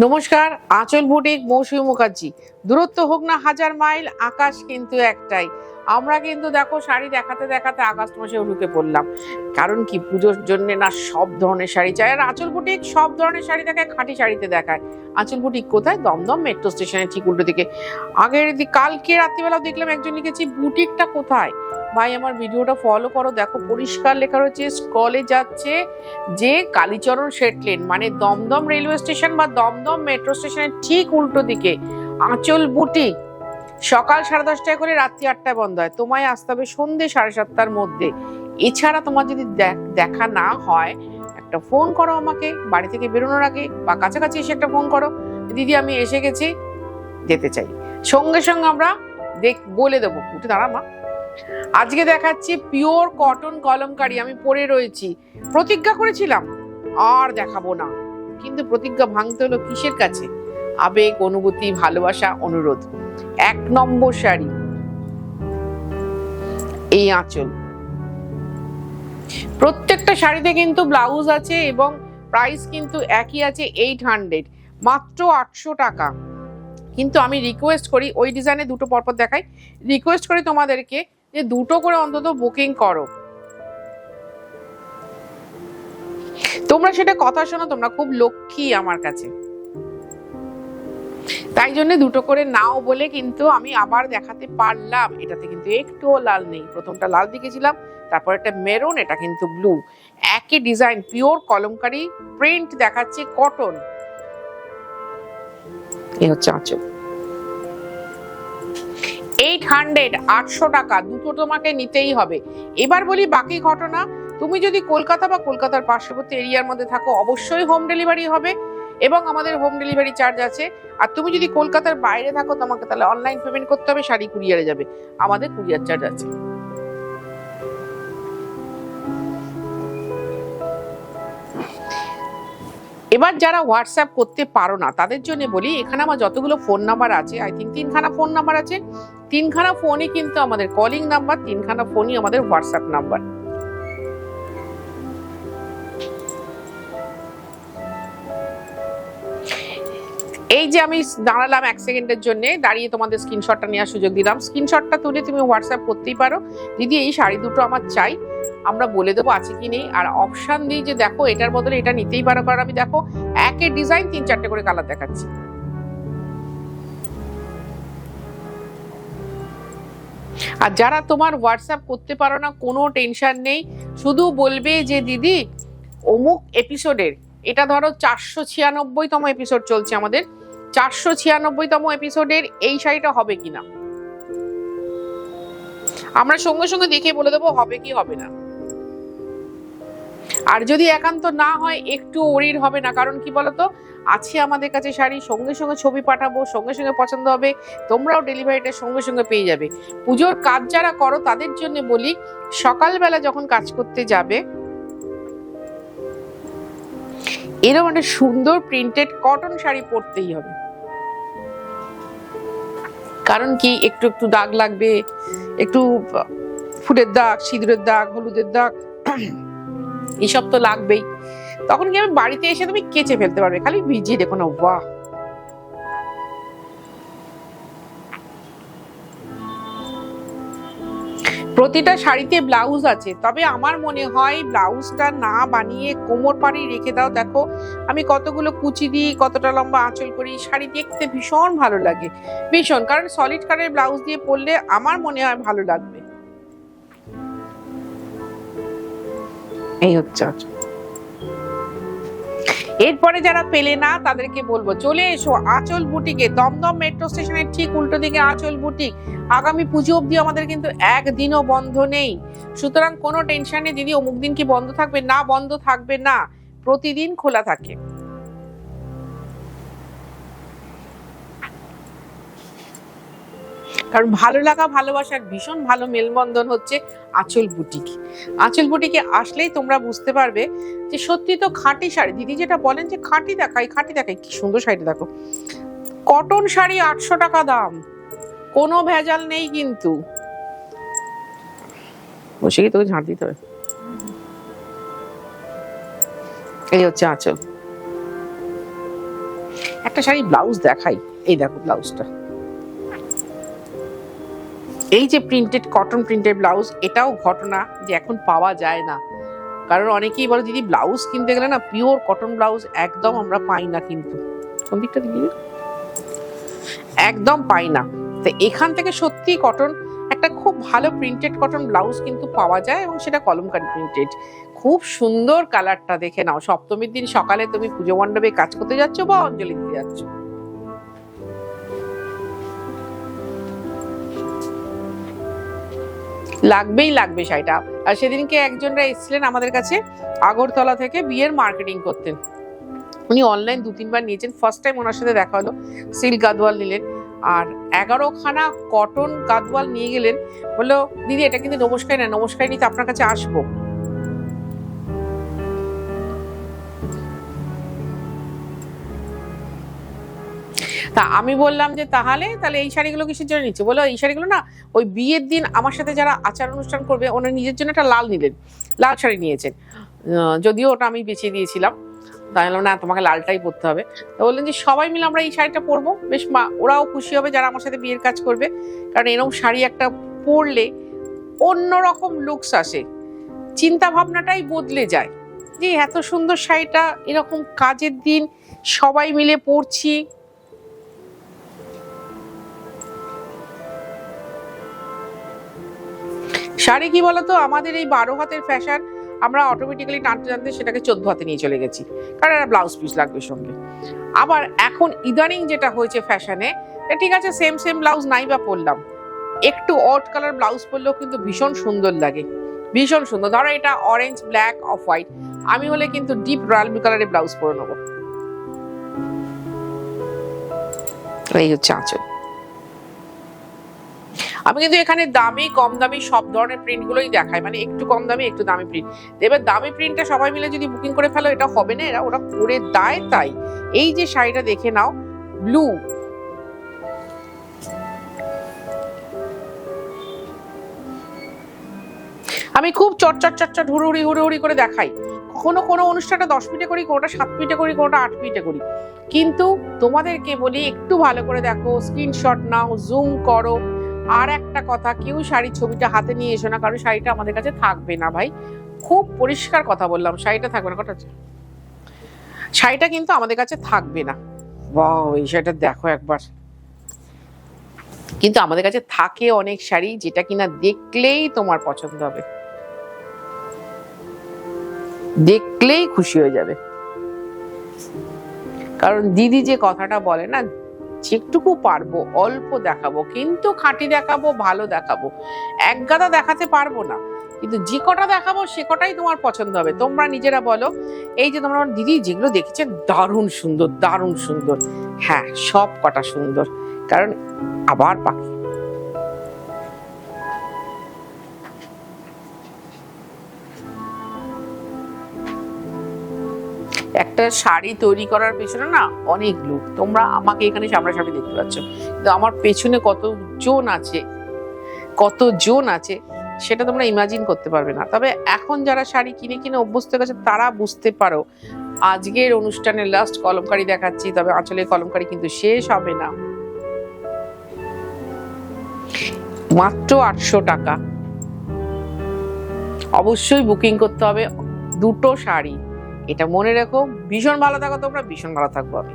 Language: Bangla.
নমস্কার, আঁচল বুটিক মৌসুমী মুখার্জি। দূরত্ব হোক না হাজার মাইল, আকাশ কিন্তু একটাই। আমরা কিন্তু দেখো শাড়ি দেখাতে দেখাতে আগস্ট মাসে ঢুকে পড়লাম। কারণ কি, পুজোর জন্য না সব ধরনের শাড়ি চাই। আর আঁচল বুটিক সব ধরনের শাড়ি দেখায়, খাঁটি শাড়িতে দেখায়। আঁচল বুটিক কোথায়? দমদম মেট্রো স্টেশনের ঠিক উল্টো দিকে। কালকে রাত্রিবেলাও দেখলাম একজন লিখেছি বুটিকটা কোথায়। ভাই, আমার ভিডিওটা ফলো করো, দেখো পরিষ্কার লেখা রয়েছে, স্ক্রলে যাচ্ছে যে কালীচরণ শেট লেন, মানে দমদম রেলওয়ে স্টেশন বা দমদম মেট্রো স্টেশনের ঠিক উল্টো দিকে আঁচল বুটিক। সকাল 10:30টায় করে রাত্রি 8টায় বন্ধ হয়। তোমায় আসতে হবে সন্ধ্যে 7:30টার মধ্যে। এছাড়া তোমার যদি দেখা না হয়, একটা ফোন করো আমাকে বাড়ি থেকে বেরোনোর আগে, বা কাছাকাছি এসে একটা ফোন করো, দিদি আমি এসে গেছি, যেতে চাই। সঙ্গে সঙ্গে আমরা বলে দেবো। উঠে দাঁড়া মা। আজকে দেখাচ্ছি পিওর কটন কলমকারী। আমি পরে রয়েছি, প্রতিজ্ঞা করেছিলাম আর দেখাবো না, কিন্তু প্রতিজ্ঞা ভাঙতে হলো কিসের কাছে? আবেগ, অনুভূতি, ভালোবাসা, অনুরোধ। 1 নম্বর শাড়ি এই আঁচল। প্রত্যেকটা শাড়িতে কিন্তু ব্লাউজ আছে এবং প্রাইস কিন্তু একই আছে, 800, মাত্র 800 টাকা। কিন্তু আমি রিকোয়েস্ট করি, ওই ডিজাইনে দুটো পরপর দেখাই, রিকোয়েস্ট করি তোমাদেরকে যে দুটো করে অন্তত বুকিং করো। তোমরা সেটা কথা শোনো, তোমরা খুব লক্ষ্মী আমার কাছে, তাই জন্য দুটো করে নাও বলে কিন্তু আমি আবার দেখাতে পারলাম। এটাতে কিন্তু একটুও লাল নেই। প্রথমটা লাল দেখেছিলাম, তারপর একটা মেরুন, এটা কিন্তু ব্লু। একই ডিজাইন, পিওর কলমকারী, প্রিন্ট দেখাচ্ছে কটন। এই হচ্ছে আঁচল। 800, 800 টাকা, দুটো তোমাকে নিতেই হবে। এবার বলি বাকি ঘটনা। তুমি যদি কলকাতা বা কলকাতার পার্শ্ববর্তী এরিয়ার মধ্যে থাকো, অবশ্যই হোম ডেলিভারি হবে এবং আমাদের হোম ডেলিভারি চার্জ আছে। আর তুমি যদি কলকাতার বাইরে থাকো, তোমাকে তাহলে অনলাইন পেমেন্ট করতে হবে, শাড়ি কুরিয়ারে যাবে, আমাদের কুরিয়ার চার্জ আছে। এবার যারা হোয়াটসঅ্যাপ করতে পারো না, তাদের জন্য বলি, এখানে আমার যতগুলো ফোন নাম্বার আছে, আই থিঙ্ক 3খানা ফোন নাম্বার আছে। 3খানা ফোনই কিন্তু আমাদের কলিং নাম্বার, 3খানা ফোনই আমাদের হোয়াটসঅ্যাপ নাম্বার। এই যে আমি দাঁড়ালাম 1 সেকেন্ডের জন্য, দাঁড়িয়ে তোমাদের স্ক্রিনশটটা নেওয়ার সুযোগ দিলাম। স্ক্রিনশটটা তুলে তুমি হোয়াটসঅ্যাপ করতেই পারো, দিদি এই শাড়ি দুটো আমার চাই, আমরা বলে দেবো আছে কি নেই। আর অপশন দিই যে দেখো এটার বদলে এটা নিতেই পারো, কারণ আমি দেখো একই ডিজাইন 3-4টে করে কালার দেখাচ্ছি। আর যারা তোমার হোয়াটসঅ্যাপ করতে পারো না, কোনো টেনশন নেই, শুধু বলবে যে দিদি অমুক এপিসোডের, এটা ধরো 496তম এপিসোড চলছে আমাদের, 496তম এপিসোডের এই শাড়িটা হবে কিনা, আমরা সঙ্গে সঙ্গে দেখে বলে দেবো হবে কি হবে না। আর যদি একান্ত না হয়, একটু ওরির হবে না, কারণ কি বলতো, আছে আমাদের কাছে শাড়ি, সঙ্গে সঙ্গে ছবি পাঠাবো, সঙ্গে সঙ্গে পছন্দ হবে, তোমরাও ডেলিভারিটা সঙ্গে সঙ্গে পেয়ে যাবে। পুজোর কাজ যারা করো তাদের জন্য বলি, সকালবেলা যখন কাজ করতে যাবে, এরকম একটা সুন্দর প্রিন্টেড কটন শাড়ি পরতেই হবে। কারণ কি, একটু একটু দাগ লাগবে, একটু ফুলের দাগ, সিঁদুরের দাগ, হলুদের দাগ, এসব তো লাগবেই। তখন কি আমি বাড়িতে এসে তুমি কেচে ফেলতে পারবে, খালি ভিজিয়ে দেখো না। বাহ, প্রতিটা শাড়িতে ব্লাউজ আছে, তবে আমার মনে হয় ব্লাউজটা না বানিয়ে কোমর পাড়ে রেখে দাও। দেখো আমি কতগুলো কুচি দিই, কতটা লম্বা আঁচল করি, শাড়ি দেখতে ভীষণ ভালো লাগে, ভীষণ। কারণ সলিড কালারের ব্লাউজ দিয়ে পরলে আমার মনে হয় ভালো লাগবে। এই হচ্ছে আঁচল। এরপরে যারা পেলে না, তাদেরকে বলবো চলে এসো আঁচল বুটিকে, দমদম মেট্রো স্টেশনের ঠিক উল্টো দিকে আঁচল বুটিক। আগামী পুজো অবধি আমাদের কিন্তু একদিনও বন্ধ নেই, সুতরাং কোনো টেনশন নেই দিদি অমুক দিন কি বন্ধ থাকবে, না বন্ধ থাকবে না, প্রতিদিন খোলা থাকে। কারণ ভালো লাগা, ভালোবাসার ভীষণ ভালো মেলবন্ধন হচ্ছে আঁচল বুটিক। আঁচল বুটিকে আসলেই তোমরা বুঝতে পারবে যে সত্যি তো খাঁটি শাড়ি। দিদি যেটা বলেন যে খাঁটি দেখাই, খাঁটি দেখাই, কি সুন্দর শাড়িটা দেখো, কটন শাড়ি 800 টাকা দাম, কোনো ভেজাল নেই কিন্তু। বসে কি তোকে ঝাঁট দিতে হবে। এই হচ্ছে আঁচল। একটা শাড়ি ব্লাউজ দেখাই, এই দেখো ব্লাউজটা, এই যে প্রিন্টেড কটন প্রিন্টেড ব্লাউজ, এটাও ঘটনা যে এখন পাওয়া যায় না। কারণ অনেকেই বলে দিদি ব্লাউজ কিনতে গেলে না পিওর কটন ব্লাউজ একদম আমরা পাই না, কিন্তু কোন দিকটা দিয়ে একদম পাই না। তো এখান থেকে সত্যি কটন একটা খুব ভালো প্রিন্টেড কটন ব্লাউজ কিন্তু পাওয়া যায়, এবং সেটা কলমকারী প্রিন্টেড, খুব সুন্দর কালারটা দেখে নাও। সপ্তমীর দিন সকালে তুমি পুজো মণ্ডপে কাজ করতে যাচ্ছ বা অঞ্জলি দিতে যাচ্ছ, লাগবেই লাগবে শাড়িটা। আর সেদিনকে একজনরা এসেছিলেন আমাদের কাছে আগরতলা থেকে বিয়ের মার্কেটিং করতেন, উনি অনলাইন 2-3 বার নিয়েছেন, ফার্স্ট টাইম ওনার সাথে দেখা হলো, সিল্ক গাদওয়াল নিলেন আর 11খানা কটন গাদওয়াল নিয়ে গেলেন। বললো দিদি এটা কিন্তু নমস্কার না, নমস্কার নিতে আপনার কাছে আসবো। তা আমি বললাম যে তাহলে এই শাড়িগুলো কিসের জন্য নিচ্ছে? বলো এই শাড়িগুলো না ওই বিয়ের দিন আমার সাথে যারা আচার অনুষ্ঠান করবে ওনার নিজের জন্য একটা লাল নিলেন, লাল শাড়ি নিয়েছেন, যদিও ওটা আমি বেঁচে দিয়েছিলাম, তাই বললাম না তোমাকে লালটাই পরতে হবে। তো বললেন যে সবাই মিলে আমরা এই শাড়িটা পরবো, বেশ ওরাও খুশি হবে যারা আমার সাথে বিয়ের কাজ করবে, কারণ এরকম শাড়ি একটা পরলে অন্যরকম লুকস আসে, চিন্তা ভাবনাটাই বদলে যায় যে এত সুন্দর শাড়িটা এরকম কাজের দিন সবাই মিলে পরছি। শাড়ি কি বলতো, আমাদের এই 12 হাতের ফ্যাশন আমরা অটোমেটিক্যালি টানতে টানতে সেটাকে 14 হাতে নিয়ে চলে গেছি, কারণ একটা ব্লাউজ পিস লাগবে সঙ্গে। আবার এখন ইদানিং যেটা হয়েছে ফ্যাশনে, ঠিক আছে সেম ব্লাউজ নাই বা পরলাম, একটু অড কালার ব্লাউজ পরলেও কিন্তু ভীষণ সুন্দর লাগে, ভীষণ সুন্দর। ধরো এটা অরেঞ্জ, ব্ল্যাক, অফ হোয়াইট, আমি হলে কিন্তু ডিপ রয়্যাল ব্লু কালারের ব্লাউজ পরে নেবো। এই হচ্ছে আঁচল। আমি কিন্তু এখানে দামি কম দামি সব ধরনের প্রিন্ট গুলোই দেখাই, মানে একটু কম দামি একটু দামি প্রিন্ট। এবার দামি প্রিন্টটা সবাই মিলে যদি বুকিং করে ফেলো এটা হবে না, ওরা করে দেয়। তাই এই যে শাড়িটা দেখে নাও, ব্লু, আমি খুব চটচট হুড়ুহুড়ি করে দেখাই, কোনো অনুষ্ঠানটা 10 মিনিটে করি, কোনোটা 7 মিনিটে করি, কোনোটা 8 মিনিটে করি, কিন্তু তোমাদেরকে বলি একটু ভালো করে দেখো, স্ক্রিনশট নাও, জুম করো। আর একটা কথা, কেউ শাড়ির ছবিটা হাতে নিয়ে এসো না, কারণ শাড়িটা আমাদের কাছে থাকবে না ভাই, খুব পরিষ্কার কথা বললাম, শাড়িটা থাকবে না। কথা শাড়িটা কিন্তু আমাদের কাছে থাকবে না। বাহ, এই শাড়িটা দেখো একবার, কিন্তু আমাদের কাছে থাকে অনেক শাড়ি যেটা কিনা দেখলেই তোমার পছন্দ হবে, দেখলেই খুশি হয়ে যাবে। কারণ দিদি যে কথাটা বলে না, যেটুকু পারবো অল্প দেখাবো, কিন্তু খাঁটি দেখাবো, ভালো দেখাবো, একগাদা দেখাতে পারবো না, কিন্তু যে কটা দেখাবো সে কটাই তোমার পছন্দ হবে। তোমরা নিজেরা বলো, এই যে তোমরা দিদি যেগুলো দেখেছেন দারুণ সুন্দর দারুণ সুন্দর, হ্যাঁ সব কটা সুন্দর, কারণ আবার পাখি। একটা শাড়ি তৈরি করার পেছনে না অনেক লোক, তোমরা আমাকে এখানে সামনাসামনি দেখতে পাচ্ছ, কিন্তু আমার পেছনে কতজন আছে সেটা তোমরা ইমাজিন করতে পারবে না। তবে এখন যারা শাড়ি কিনে অভ্যস্ত হয়ে গেছে তারা বুঝতে পারো। আজকের অনুষ্ঠানের লাস্ট কলমকারি দেখাচ্ছি, তবে আঁচলের কলমকারি কিন্তু শেষ হবে না, মাত্র 800 টাকা। অবশ্যই বুকিং করতে হবে, 2টো শাড়ি, এটা মনে রেখো। ভীষণ ভালো থাকো তোমরা, ভীষণ ভালো থাকবো আমি।